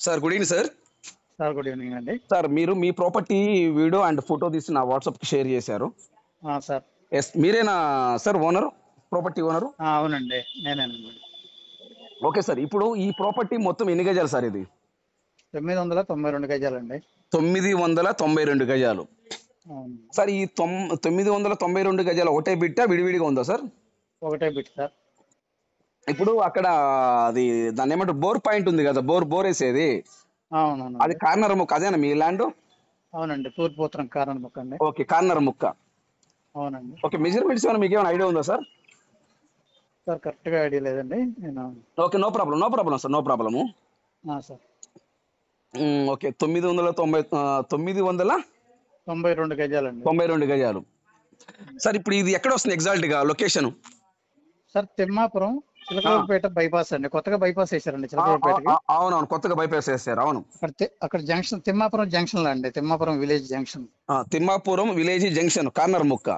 Sir good evening sir. Sir good evening అండి. Sir మీరు మీ property video and photo తీసి నా వాట్సాప్కి షేర్ చేశారు. సార్ ఎస్, మీరేనా సార్ ఓనరు, ప్రాపర్టీ ఓనరు? అవునండి, నేనేనండి. ఓకే సార్, ఇప్పుడు ఈ ప్రాపర్టీ మొత్తం ఎన్ని గజాలు సార్? ఇది 992 గజాలండి. 992 గజాలు. అవును, సార్ ఈ 992 గజాలు ఒకటే బిట్టా విడివిడిగా ఉందా సార్? ఒకటే బిట్ సార్. ఇప్పుడు అక్కడ అది దాన్ని ఏమంటారు, బోర్ పాయింట్ ఉంది కదా, బోర్ వేసేది, అది అవునవునండి. కార్నర్ ముక్క అదేనా మీ ల్యాండ్? అవునండి, తూర్పు ఉత్తరం కారణం ముక్క అండి. ఓకే, కార్నర్ ముక్క. అవునండి ఓకే, మెజర్మెంట్స్ ఏమైనా మీకు ఏమైనా ఐడియా ఉందా సార్? సార్, కరెక్ట్గా ఐడియా లేదండి నేను. Okay, no problem sir, no problem. Sir okay, 992 గజాలండి. 92 గజాలు. సార్ ఇప్పుడు ఇది ఎక్కడ వస్తుంది ఎగ్జాక్ట్ గా location? Sir Thimmapuram Chilakaluripet bypass అండి, కొత్తగా బైపాస్ వేశారండి చిలకలూరుపేటకి. అవునవును, కొత్తగా బైపాస్ వేస్తారు. అవును, అక్కడ జంక్షన్ తిమ్మాపురం జంక్షన్ లో అండి, Thimmapuram village junction. Thimmapuram village junction corner ముక్క.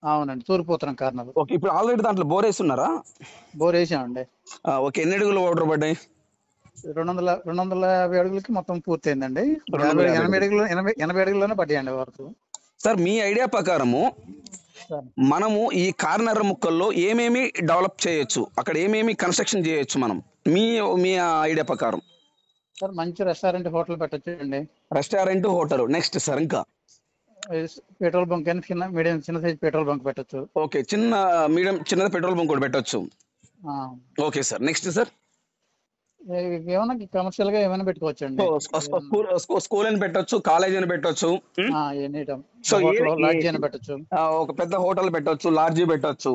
అవునండి, తూర్పు ఉత్తరం కార్నర్. ఓకే, ఇప్పుడు ఆల్రెడీ దాంట్లో బోర్ వేస్తున్నారా? బోర్ వేసామండి. ఓకే, ఎన్ని అడుగులు వాటర్ పడ్డాయి? 250 అడుగులకి మొత్తం పూర్తయిందండి. 250 80 అడుగుల్లోనే పడ్డాయండి వరకు. సార్ మీ ఐడియా ప్రకారము సార్ మనము ఈ కార్నర్ ముక్కల్లో ఏమేమి డెవలప్ చేయొచ్చు, అక్కడ ఏమేమి కన్స్ట్రక్షన్ చేయొచ్చు మనం, మీ మీ ఐడియా ప్రకారం? సార్ మంచి రెస్టారెంట్ హోటల్ పెట్టచ్చు అండి. రెస్టారెంట్, హోటల్, నెక్స్ట్ సార్ ఇంకా? పెట్రోల్ బంక్ అని మీడియం చిన్న సైజ్ పెట్రోల్ బంక్ పెట్టచ్చు. ఓకే, చిన్నది పెట్రోల్ బంక్ కూడా పెట్టొచ్చు. Okay sir, next sir? ఏమైనా కమర్షియల్ గా ఏమైనా పెట్టుకోవచ్చు అండి. స్కూల్ అని పెట్టొచ్చు, కాలేజ్ అని పెట్టొచ్చు, సో లాడ్జీ అని పెట్టచ్చు. ఒక పెద్ద హోటల్ పెట్టొచ్చు, లాడ్జీ పెట్టొచ్చు.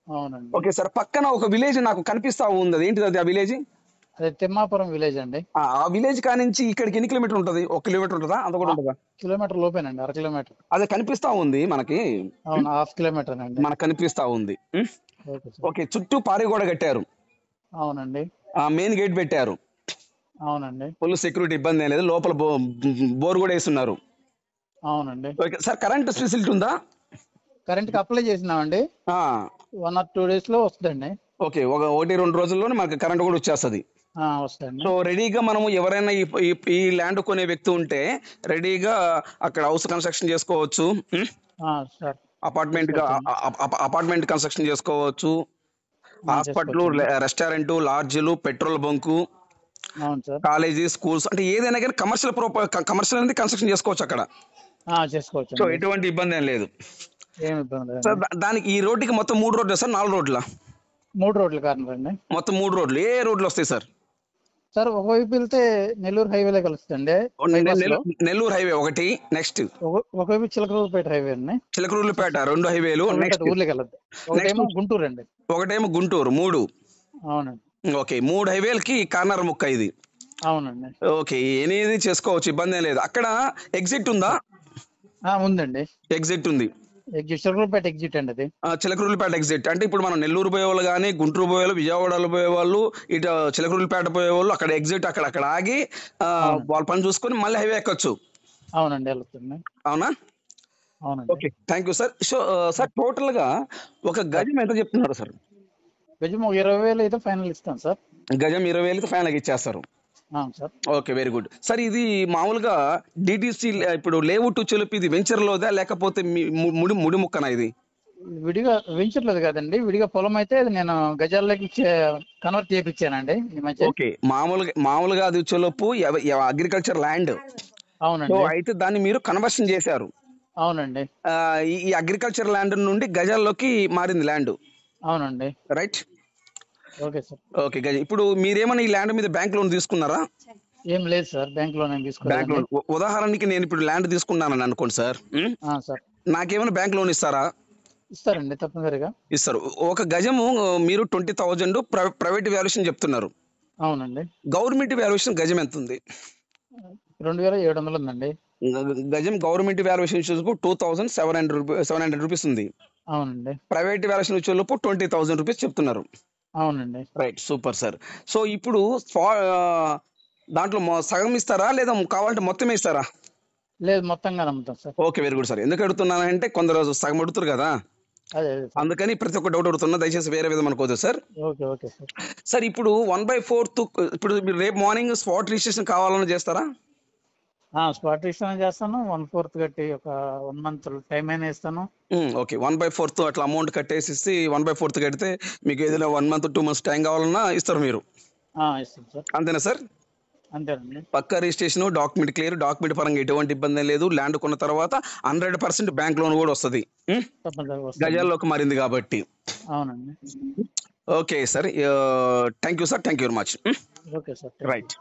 అవునండి. ఓకే సార్, పక్కన ఒక విలేజ్ నాకు కనిపిస్తా ఉంది, ఏంటిది అది? ఆ విలేజ్ అదే తిమ్మాపురం విలేజ్ అండి. ఆ విలేజ్ కానించి ఇక్కడికి ఎన్ని కిలోమీటర్ ఉంటుంది? 1 కిలోమీటర్ ఉంటుందా, అంత కూడా ఉంటుందా? కిలోమీటర్ లోపేనండి, 1/2 కిలోమీటర్. అదే కనిపిస్తా ఉంది మనకి. అవును, 1/2 కిలోమీటర్ అండి మనకు కనిపిస్తా ఉంది. Okay sir. ఓకే, చుట్టూ పారి గోడ కట్టారు. అవునండి. మెయిన్ గేట్ పెట్టారు. అవునండి. ఫుల్ సెక్యూరిటీ, ఇబ్బంది ఏం లేదు. లోపల బోర్ కూడా వేస్తున్నారు. అవునండి. ఓకే సార్, కరెంట్ ఫెసిలిటీ ఉందా? కరెంట్ కి అప్లై చేసినామండి, 1 or 2 days లో వస్తుందండి. ఓకే, 1-2 రోజుల్లోనే మనకి కరెంట్ కూడా వచ్చేస్తుంది. వస్తుంది. సో రెడీగా మనము ఎవరైనా ఈ ల్యాండ్ కొనే వ్యక్తి ఉంటే రెడీగా అక్కడ హౌస్ కన్స్ట్రక్షన్ చేసుకోవచ్చు. సార్ అపార్ట్మెంట్ కన్స్ట్రక్షన్ చేసుకోవచ్చు. హాస్పిటల్, రెస్టారెంట్, లాడ్జీలు, పెట్రోల్ బంకు, కాలేజీ, స్కూల్స్, అంటే ఏదైనా కానీ కమర్షియల్ అనేది కన్స్ట్రక్షన్ చేసుకోవచ్చు అక్కడ. చేసుకోవచ్చు. సో ఎటువంటి ఇబ్బంది ఏం లేదు. ఏమి ఇబ్బంది లేదు. సార్ దానికి ఈ రోడ్డుకి మొత్తం 3 రోడ్లు సార్, 4 రోడ్ల? 3 రోడ్లు కారణం అండి. మొత్తం 3 రోడ్లు. ఏ రోడ్లు వస్తాయి సార్? సార్ ఒకవైపు వెళ్తే నెల్లూరు హైవేలో కలుస్తుందండి. నెల్లూరు హైవే ఒకటి, నెక్స్ట్ ఒకవైపు చిలకలూరుపేట హైవే అండి. చిలకలూరుపేట 2 హైవేలు, నెక్స్ట్ ఊర్లోకి వెళ్ళదు. ఒకటేమో గుంటూరు అండి. ఒకటేమో గుంటూరు. 3. అవునండి. ఓకే, 3 హైవేలకి కార్నర్ ముక్క ఇది. అవునండి. ఓకే, ఏది చేసుకోవచ్చు, ఇబ్బంది ఏం లేదు. అక్కడ ఎగ్జిట్ ఉందా? ఉందండి, ఎగ్జిట్ ఉంది. చిలకలూరుపేట ఎగ్జిట్ అండి అది. చిలకలూరుపేట ఎగ్జిట్ అంటే ఇప్పుడు మనం నెల్లూరు పోయే వాళ్ళు కానీ, గుంటూరు పోయే వాళ్ళు, విజయవాడలో పోయే వాళ్ళు, ఇటు చిలకలూరుపేట పోయే వాళ్ళు అక్కడ ఎగ్జిట్, అక్కడ ఆగి వాళ్ళ పని చూసుకొని మళ్ళీ హైవే ఎక్కొచ్చు. అవునండి, వెళ్తుంది. అవునా? అవునండి. Okay, thank you sir. So sir total గా ఒక గజం ఎంత చెప్తున్నారు సార్? గజం 20,000 అయితే ఫైనల్ ఇస్తాం సార్. గజం 20,000 ఫైనల్ ఇచ్చేస్తారు. Sir. Okay, very good sir. ఇది మామూలుగా డిటిసి ఇప్పుడు లేఅవుట్ చెలుపు ఇది వెంచర్ లోదా లేకపోతే ముడి ముక్కనా? ఇది విడిగా వెంచర్లేదు కదండి, విడిగా పొలం అయితే నేను గజాల్లోకి కన్వర్ట్ చేయించానండి ఈ మధ్య. ఓకే, మామూలుగా అది చెలుపు అగ్రికల్చర్ ల్యాండ్. అవునండి. అయితే దాన్ని మీరు కన్వర్షన్ చేశారు. అవునండి. ఈ అగ్రికల్చర్ ల్యాండ్ నుండి గజాల్లోకి మారింది ల్యాండ్. అవునండి. రైట్. Okay sir. ఓకే, ఇప్పుడు మీరేమన్నా ఈ ల్యాండ్ మీద బ్యాంక్ లోన్ తీసుకున్నారా? ఏం లేదు sir, bank loan bank loan ఉదాహరణకి నేను ఇప్పుడు ల్యాండ్ తీసుకున్నానని అనుకోండి సార్. సార్, నాకేమైనా బ్యాంక్ లోన్ ఇస్తారా? ఇస్తారండి, తప్పనిసరిగా ఇస్తారు. ఒక గజము మీరు 20,000 ప్రైవేట్ వాల్యుయేషన్ చెప్తున్నారు. అవునండి. గవర్నమెంట్ వాల్యుయేషన్ గజం ఎంత ఉంది? 2,700 ఉందండి. గజం గవర్నమెంట్ వాల్యుయేషన్ 2,700 రూపీస్ ఉంది. అవునండి. ప్రైవేట్ వాల్యుయేషన్ వచ్చేలోపు 20,000 రూపీస్ చెప్తున్నారు. అవునండి. Right, super sir. సో ఇప్పుడు దాంట్లో సగం ఇస్తారా లేదా కావాలంటే మొత్తం ఇస్తారా? లేదు, మొత్తంగా అమ్ముతాం sir. Okay, very good sir. ఎందుకు అడుగుతున్నానంటే కొందరు సగం అడుగుతారు కదా. అదే అదే సార్. అందుకని ప్రతి ఒక్క డౌట్ అడుగుతున్నా, దయచేసి వేరే విధం అనుకోవద్దు sir. Okay okay sir. Sir ఇప్పుడు 1/4 ఇప్పుడు మీరు రేపు మార్నింగ్ స్పాట్ రిజిస్ట్రేషన్ కావాలని చేస్తారా? స్పాట్ రిజిస్ట్రేషన్ చేస్తాను. 1/4 కట్టి ఒక 1 మంత్ టైం అయినా ఇస్తాను. ఓకే, 1/4 అట్లా అమౌంట్ కట్టేసి 1/4 కడితే మీకు ఏదైనా 1 మంత్ 2 మంత్స్ టైం కావాలన్నా ఇస్తారు మీరు, ఇస్తాను సార్. అంతేనా సార్? అంతేనండి. పక్కా రిజిస్ట్రేషన్, డాక్యుమెంట్ క్లియర్, డాక్యుమెంట్ పరంగా ఎటువంటి ఇబ్బంది లేదు. ల్యాండ్ కొన్న తర్వాత 100% బ్యాంక్ లోన్ కూడా వస్తుంది, తప్పనిసరిగా వస్తాను. గజాల్లోకి మారింది కాబట్టి. అవునండి. Okay sir, thank you sir, thank you very much. Okay sir. Right.